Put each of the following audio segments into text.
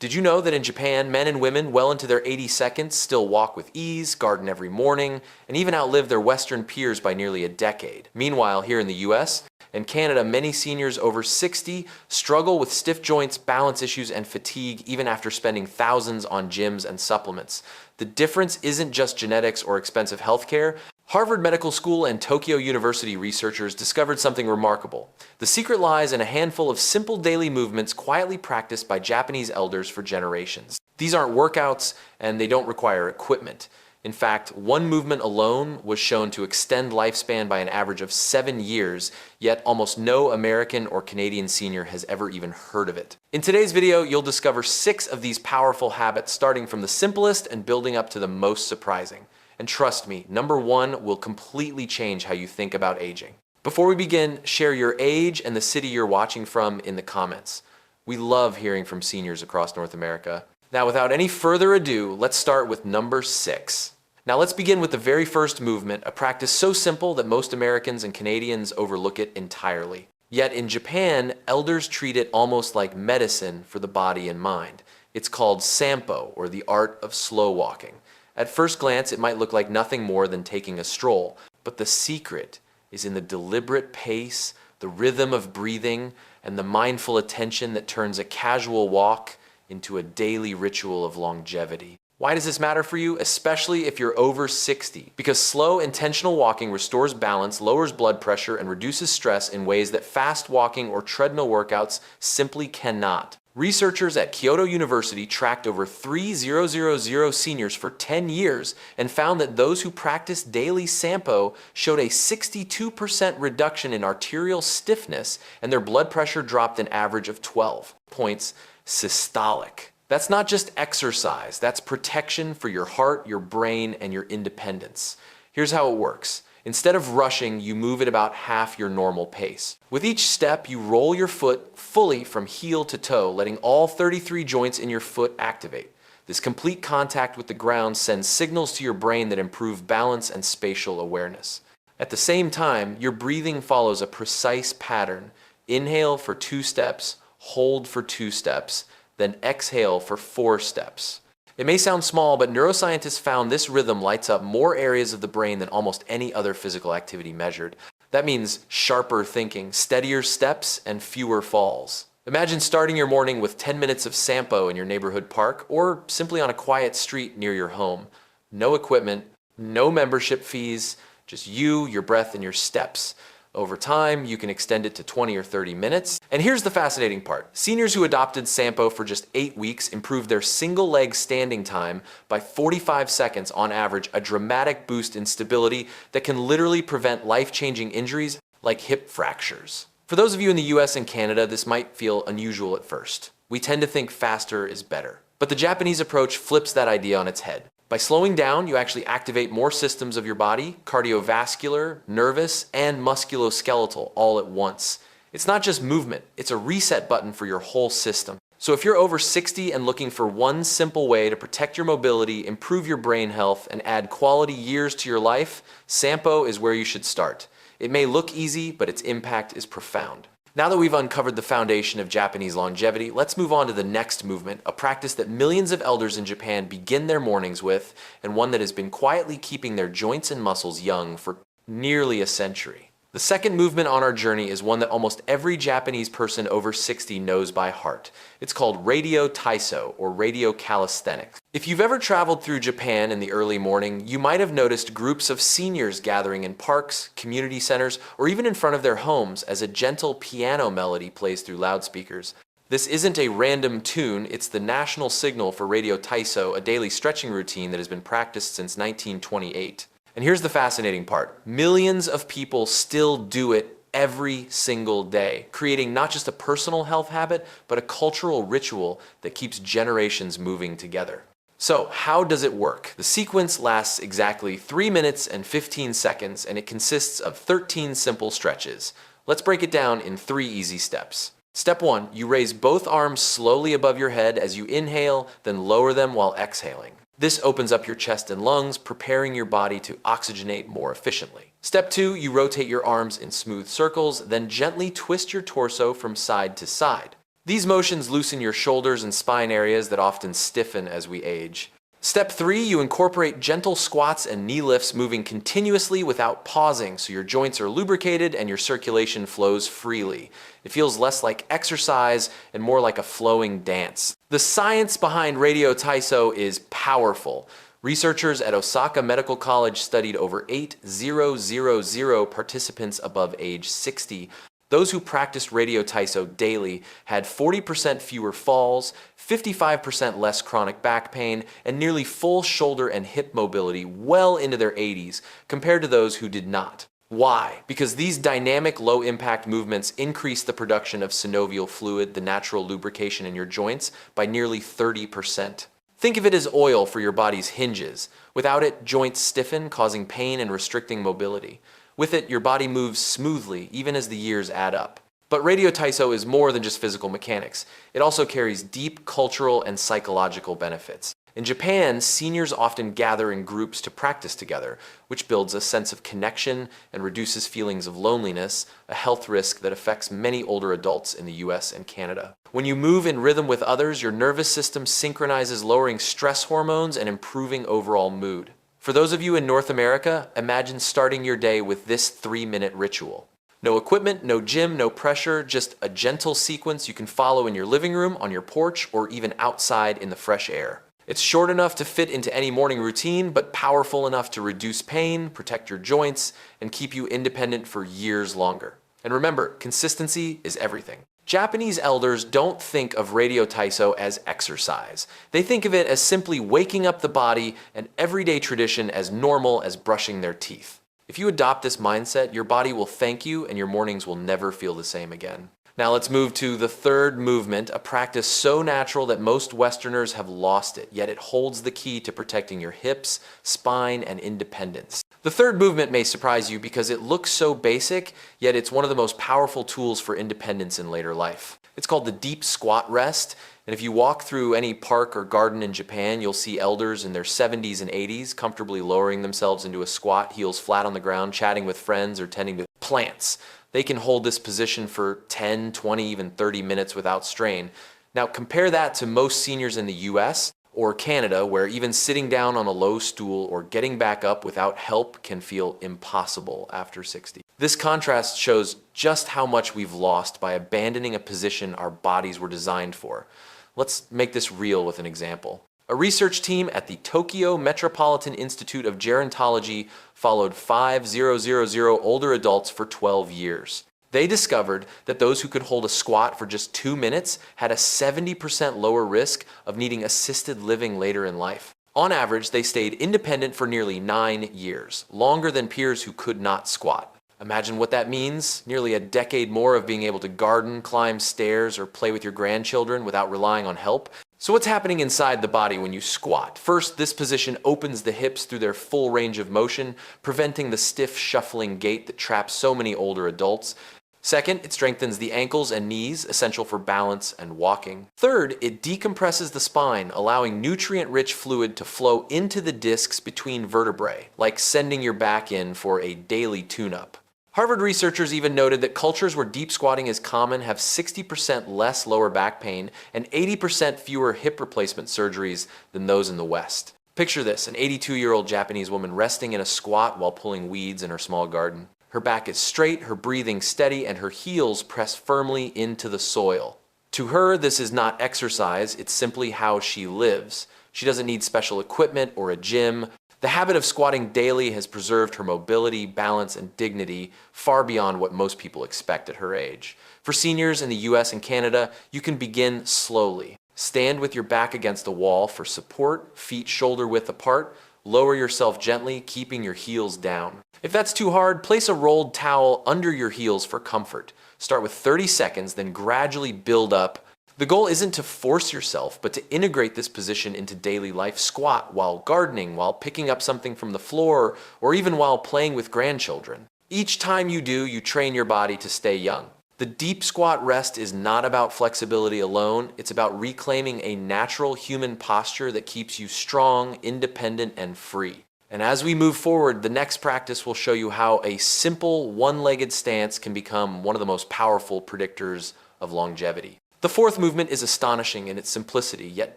Did you know that in Japan, men and women well into their 80 seconds still walk with ease, garden every morning, and even outlive their Western peers by nearly a decade? Meanwhile, here in the US and Canada, many seniors over 60 struggle with stiff joints, balance issues, and fatigue even after spending thousands on gyms and supplements. The difference isn't just genetics or expensive healthcare. Harvard Medical School and Tokyo University researchers discovered something remarkable. The secret lies in a handful of simple daily movements quietly practiced by Japanese elders for generations. These aren't workouts, and they don't require equipment. In fact, one movement alone was shown to extend lifespan by an average of 7 years, yet almost no American or Canadian senior has ever even heard of it. In today's video, you'll discover 6 of these powerful habits, starting from the simplest and building up to the most surprising. And trust me, number 1 will completely change how you think about aging. Before we begin, share your age and the city you're watching from in the comments. We love hearing from seniors across North America. Now, without any further ado, let's start with number 6. Now let's begin with the very first movement, a practice so simple that most Americans and Canadians overlook it entirely. Yet in Japan, elders treat it almost like medicine for the body and mind. It's called sampo, or the art of slow walking. At first glance, it might look like nothing more than taking a stroll, but the secret is in the deliberate pace, the rhythm of breathing, and the mindful attention that turns a casual walk into a daily ritual of longevity. Why does this matter for you? Especially if you're over 60. Because slow, intentional walking restores balance, lowers blood pressure, and reduces stress in ways that fast walking or treadmill workouts simply cannot. Researchers at Kyoto University tracked over 3,000 seniors for 10 years and found that those who practiced daily sampo showed a 62% reduction in arterial stiffness, and their blood pressure dropped an average of 12 points systolic. That's not just exercise, that's protection for your heart, your brain, and your independence. Here's how it works. Instead of rushing, you move at about half your normal pace. With each step, you roll your foot fully from heel to toe, letting all 33 joints in your foot activate. This complete contact with the ground sends signals to your brain that improve balance and spatial awareness. At the same time, your breathing follows a precise pattern. Inhale for 2 steps, hold for 2 steps, then exhale for 4 steps. It may sound small, but neuroscientists found this rhythm lights up more areas of the brain than almost any other physical activity measured. That means sharper thinking, steadier steps, and fewer falls. Imagine starting your morning with 10 minutes of sampo in your neighborhood park, or simply on a quiet street near your home. No equipment, no membership fees, just you, your breath, and your steps. Over time, you can extend it to 20 or 30 minutes. And here's the fascinating part. Seniors who adopted sampo for just 8 weeks improved their single leg standing time by 45 seconds on average, a dramatic boost in stability that can literally prevent life-changing injuries like hip fractures. For those of you in the US and Canada, this might feel unusual at first. We tend to think faster is better. But the Japanese approach flips that idea on its head. By slowing down, you actually activate more systems of your body, cardiovascular, nervous, and musculoskeletal all at once. It's not just movement, it's a reset button for your whole system. So if you're over 60 and looking for one simple way to protect your mobility, improve your brain health, and add quality years to your life, sampo is where you should start. It may look easy, but its impact is profound. Now that we've uncovered the foundation of Japanese longevity, let's move on to the next movement, a practice that millions of elders in Japan begin their mornings with, and one that has been quietly keeping their joints and muscles young for nearly a century. The second movement on our journey is one that almost every Japanese person over 60 knows by heart. It's called radio taiso, or radio calisthenics. If you've ever traveled through Japan in the early morning, you might have noticed groups of seniors gathering in parks, community centers, or even in front of their homes as a gentle piano melody plays through loudspeakers. This isn't a random tune, it's the national signal for radio taiso, a daily stretching routine that has been practiced since 1928. And here's the fascinating part. Millions of people still do it every single day, creating not just a personal health habit, but a cultural ritual that keeps generations moving together. So how does it work? The sequence lasts exactly 3 minutes and 15 seconds, and it consists of 13 simple stretches. Let's break it down in 3 easy steps. Step 1, you raise both arms slowly above your head as you inhale, then lower them while exhaling. This opens up your chest and lungs, preparing your body to oxygenate more efficiently. Step 2, you rotate your arms in smooth circles, then gently twist your torso from side to side. These motions loosen your shoulders and spine areas that often stiffen as we age. Step 3, you incorporate gentle squats and knee lifts, moving continuously without pausing, so your joints are lubricated and your circulation flows freely. It feels less like exercise and more like a flowing dance. The science behind Radio Taiso is powerful. Researchers at Osaka Medical College studied over 8,000 participants above age 60. Those who practiced Radio Taiso daily had 40% fewer falls, 55% less chronic back pain, and nearly full shoulder and hip mobility well into their 80s compared to those who did not. Why? Because these dynamic low-impact movements increase the production of synovial fluid, the natural lubrication in your joints, by nearly 30%. Think of it as oil for your body's hinges. Without it, joints stiffen, causing pain and restricting mobility. With it, your body moves smoothly, even as the years add up. But Radio Taiso is more than just physical mechanics. It also carries deep cultural and psychological benefits. In Japan, seniors often gather in groups to practice together, which builds a sense of connection and reduces feelings of loneliness, a health risk that affects many older adults in the US and Canada. When you move in rhythm with others, your nervous system synchronizes, lowering stress hormones and improving overall mood. For those of you in North America, imagine starting your day with this 3-minute ritual. No equipment, no gym, no pressure, just a gentle sequence you can follow in your living room, on your porch, or even outside in the fresh air. It's short enough to fit into any morning routine, but powerful enough to reduce pain, protect your joints, and keep you independent for years longer. And remember, consistency is everything. Japanese elders don't think of Radio Taiso as exercise. They think of it as simply waking up the body, an everyday tradition as normal as brushing their teeth. If you adopt this mindset, your body will thank you and your mornings will never feel the same again. Now let's move to the third movement, a practice so natural that most Westerners have lost it, yet it holds the key to protecting your hips, spine, and independence. The third movement may surprise you because it looks so basic, yet it's one of the most powerful tools for independence in later life. It's called the deep squat rest, and if you walk through any park or garden in Japan, you'll see elders in their 70s and 80s comfortably lowering themselves into a squat, heels flat on the ground, chatting with friends or tending to plants. They can hold this position for 10, 20, even 30 minutes without strain. Now compare that to most seniors in the US or Canada, where even sitting down on a low stool or getting back up without help can feel impossible after 60. This contrast shows just how much we've lost by abandoning a position our bodies were designed for. Let's make this real with an example. A research team at the Tokyo Metropolitan Institute of Gerontology followed 5,000 older adults for 12 years. They discovered that those who could hold a squat for just 2 minutes had a 70% lower risk of needing assisted living later in life. On average, they stayed independent for nearly 9 years, longer than peers who could not squat. Imagine what that means, nearly a decade more of being able to garden, climb stairs, or play with your grandchildren without relying on help. So what's happening inside the body when you squat? First, this position opens the hips through their full range of motion, preventing the stiff, shuffling gait that traps so many older adults. Second, it strengthens the ankles and knees, essential for balance and walking. Third, it decompresses the spine, allowing nutrient-rich fluid to flow into the discs between vertebrae, like sending your back in for a daily tune-up. Harvard researchers even noted that cultures where deep squatting is common have 60% less lower back pain and 80% fewer hip replacement surgeries than those in the West. Picture this, an 82-year-old Japanese woman resting in a squat while pulling weeds in her small garden. Her back is straight, her breathing steady, and her heels press firmly into the soil. To her, this is not exercise, it's simply how she lives. She doesn't need special equipment or a gym. The habit of squatting daily has preserved her mobility, balance, and dignity far beyond what most people expect at her age. For seniors in the US and Canada, you can begin slowly. Stand with your back against the wall for support, feet shoulder width apart. Lower yourself gently, keeping your heels down. If that's too hard, place a rolled towel under your heels for comfort. Start with 30 seconds, then gradually build up. The goal isn't to force yourself, but to integrate this position into daily life. Squat while gardening, while picking up something from the floor, or even while playing with grandchildren. Each time you do, you train your body to stay young. The deep squat rest is not about flexibility alone, it's about reclaiming a natural human posture that keeps you strong, independent, and free. And as we move forward, the next practice will show you how a simple one-legged stance can become one of the most powerful predictors of longevity. The fourth movement is astonishing in its simplicity, yet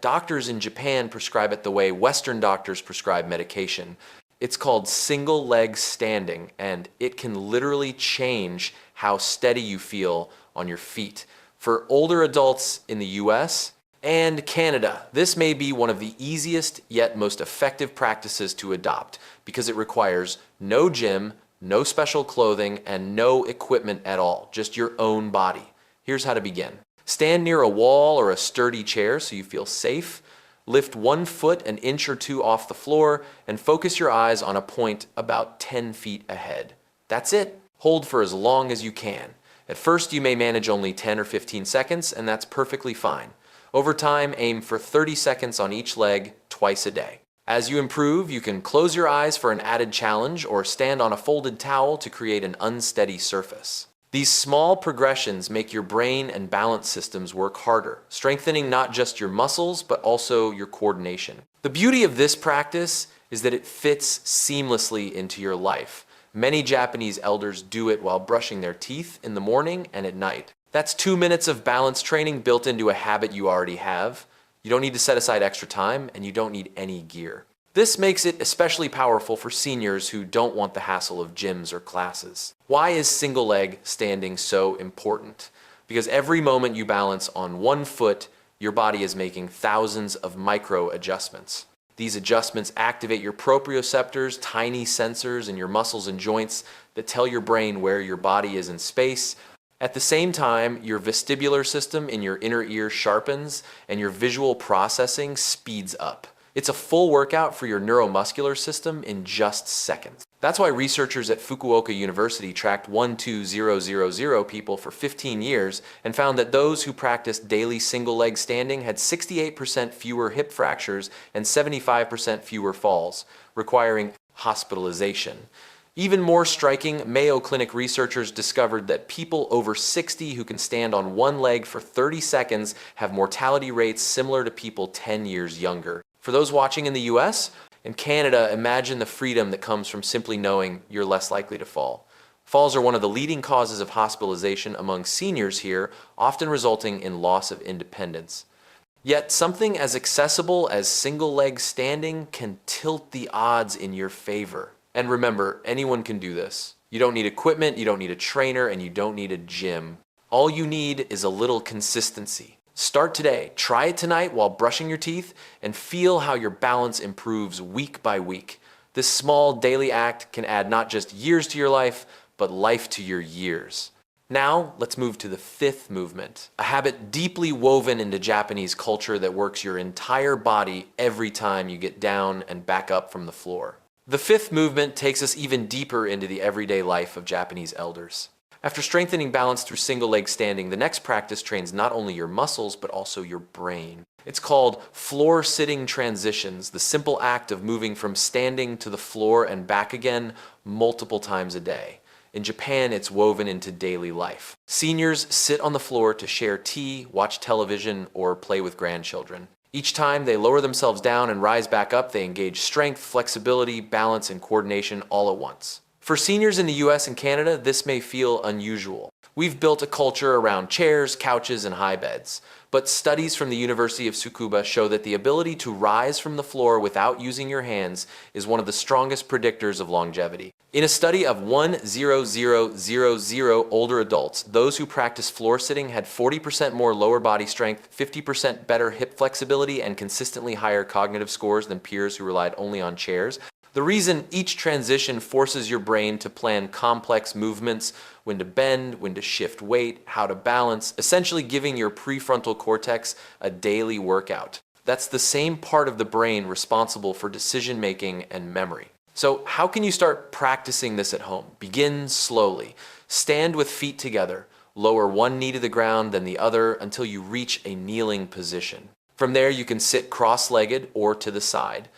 doctors in Japan prescribe it the way Western doctors prescribe medication. It's called single leg standing, and it can literally change how steady you feel on your feet. For older adults in the US and Canada, this may be one of the easiest yet most effective practices to adopt because it requires no gym, no special clothing, and no equipment at all, just your own body. Here's how to begin. Stand near a wall or a sturdy chair so you feel safe. Lift 1 foot an inch or two off the floor and focus your eyes on a point about 10 feet ahead. That's it. Hold for as long as you can. At first, you may manage only 10 or 15 seconds, and that's perfectly fine. Over time, aim for 30 seconds on each leg twice a day. As you improve, you can close your eyes for an added challenge or stand on a folded towel to create an unsteady surface. These small progressions make your brain and balance systems work harder, strengthening not just your muscles, but also your coordination. The beauty of this practice is that it fits seamlessly into your life. Many Japanese elders do it while brushing their teeth in the morning and at night. That's 2 minutes of balance training built into a habit you already have. You don't need to set aside extra time, and you don't need any gear. This makes it especially powerful for seniors who don't want the hassle of gyms or classes. Why is single leg standing so important? Because every moment you balance on 1 foot, your body is making thousands of micro adjustments. These adjustments activate your proprioceptors, tiny sensors in your muscles and joints that tell your brain where your body is in space. At the same time, your vestibular system in your inner ear sharpens and your visual processing speeds up. It's a full workout for your neuromuscular system in just seconds. That's why researchers at Fukuoka University tracked 12000 people for 15 years and found that those who practiced daily single leg standing had 68% fewer hip fractures and 75% fewer falls, requiring hospitalization. Even more striking, Mayo Clinic researchers discovered that people over 60 who can stand on one leg for 30 seconds have mortality rates similar to people 10 years younger. For those watching in the US and Canada, imagine the freedom that comes from simply knowing you're less likely to fall. Falls are one of the leading causes of hospitalization among seniors here, often resulting in loss of independence. Yet something as accessible as single leg standing can tilt the odds in your favor. And remember, anyone can do this. You don't need equipment, you don't need a trainer, and you don't need a gym. All you need is a little consistency. Start today, try it tonight while brushing your teeth, and feel how your balance improves week by week. This small daily act can add not just years to your life, but life to your years. Now, let's move to the fifth movement, a habit deeply woven into Japanese culture that works your entire body every time you get down and back up from the floor. The fifth movement takes us even deeper into the everyday life of Japanese elders. After strengthening balance through single leg standing, the next practice trains not only your muscles, but also your brain. It's called floor sitting transitions, the simple act of moving from standing to the floor and back again multiple times a day. In Japan, it's woven into daily life. Seniors sit on the floor to share tea, watch television, or play with grandchildren. Each time they lower themselves down and rise back up, they engage strength, flexibility, balance, and coordination all at once. For seniors in the US and Canada, this may feel unusual. We've built a culture around chairs, couches, and high beds. But studies from the University of Tsukuba show that the ability to rise from the floor without using your hands is one of the strongest predictors of longevity. In a study of 1,000 older adults, those who practiced floor sitting had 40% more lower body strength, 50% better hip flexibility, and consistently higher cognitive scores than peers who relied only on chairs. The reason each transition forces your brain to plan complex movements, when to bend, when to shift weight, how to balance, essentially giving your prefrontal cortex a daily workout. That's the same part of the brain responsible for decision making and memory. So how can you start practicing this at home? Begin slowly. Stand with feet together. Lower one knee to the ground, then the other until you reach a kneeling position. From there, you can sit cross-legged or to the side.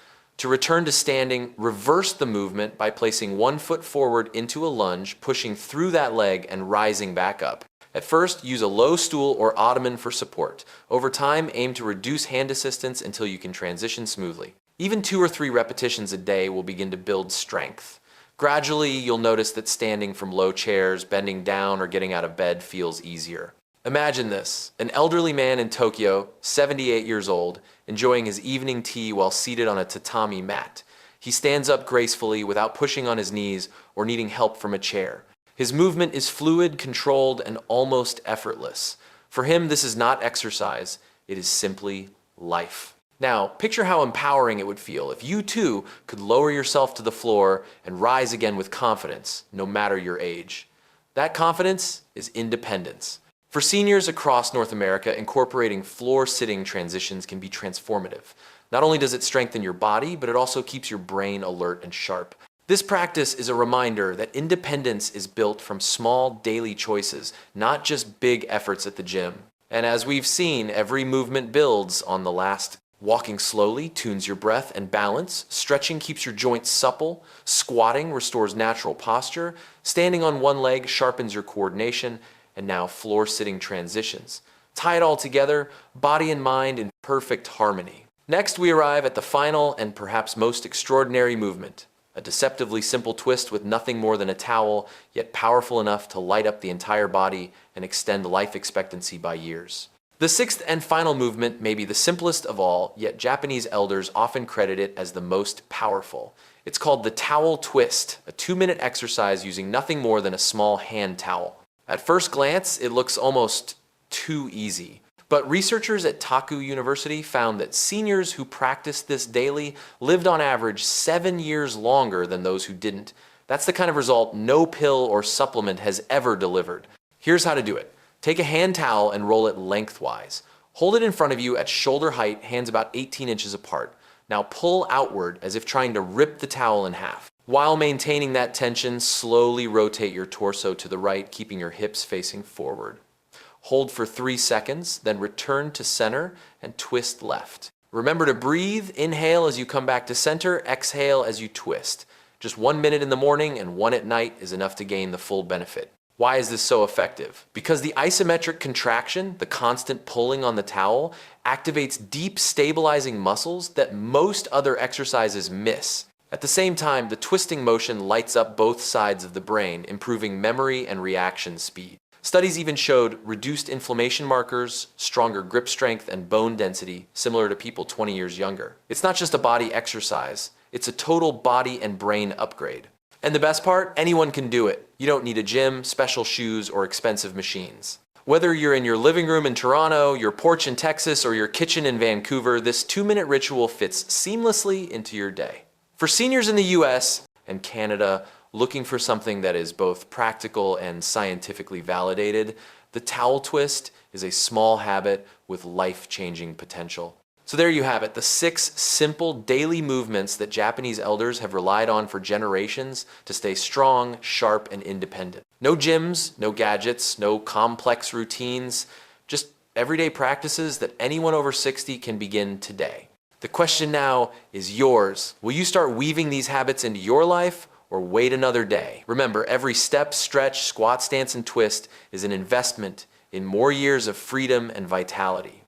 To return to standing, reverse the movement by placing 1 foot forward into a lunge, pushing through that leg and rising back up. At first, use a low stool or ottoman for support. Over time, aim to reduce hand assistance until you can transition smoothly. Even 2 or 3 repetitions a day will begin to build strength. Gradually, you'll notice that standing from low chairs, bending down, or getting out of bed feels easier. Imagine this, an elderly man in Tokyo, 78 years old, enjoying his evening tea while seated on a tatami mat. He stands up gracefully without pushing on his knees or needing help from a chair. His movement is fluid, controlled, and almost effortless. For him, this is not exercise, it is simply life. Now, picture how empowering it would feel if you too could lower yourself to the floor and rise again with confidence, no matter your age. That confidence is independence. For seniors across North America, incorporating floor-sitting transitions can be transformative. Not only does it strengthen your body, but it also keeps your brain alert and sharp. This practice is a reminder that independence is built from small daily choices, not just big efforts at the gym. And as we've seen, every movement builds on the last. Walking slowly tunes your breath and balance, stretching keeps your joints supple, squatting restores natural posture, standing on one leg sharpens your coordination, and now floor-sitting transitions. Tie it all together, body and mind in perfect harmony. Next, we arrive at the final and perhaps most extraordinary movement, a deceptively simple twist with nothing more than a towel, yet powerful enough to light up the entire body and extend life expectancy by years. The sixth and final movement may be the simplest of all, yet Japanese elders often credit it as the most powerful. It's called the towel twist, a 2-minute exercise using nothing more than a small hand towel. At first glance, it looks almost too easy. But researchers at Taku University found that seniors who practiced this daily lived on average 7 years longer than those who didn't. That's the kind of result no pill or supplement has ever delivered. Here's how to do it. Take a hand towel and roll it lengthwise. Hold it in front of you at shoulder height, hands about 18 inches apart. Now pull outward as if trying to rip the towel in half. While maintaining that tension, slowly rotate your torso to the right, keeping your hips facing forward. Hold for 3 seconds, then return to center and twist left. Remember to breathe, inhale as you come back to center, exhale as you twist. Just 1 minute in the morning and 1 at night is enough to gain the full benefit. Why is this so effective? Because the isometric contraction, the constant pulling on the towel, activates deep stabilizing muscles that most other exercises miss. At the same time, the twisting motion lights up both sides of the brain, improving memory and reaction speed. Studies even showed reduced inflammation markers, stronger grip strength, and bone density, similar to people 20 years younger. It's not just a body exercise, it's a total body and brain upgrade. And the best part, anyone can do it. You don't need a gym, special shoes, or expensive machines. Whether you're in your living room in Toronto, your porch in Texas, or your kitchen in Vancouver, this 2-minute ritual fits seamlessly into your day. For seniors in the US and Canada looking for something that is both practical and scientifically validated, the towel twist is a small habit with life-changing potential. So there you have it, the 6 simple daily movements that Japanese elders have relied on for generations to stay strong, sharp, and independent. No gyms, no gadgets, no complex routines, just everyday practices that anyone over 60 can begin today. The question now is yours. Will you start weaving these habits into your life or wait another day? Remember, every step, stretch, squat, stance, and twist is an investment in more years of freedom and vitality.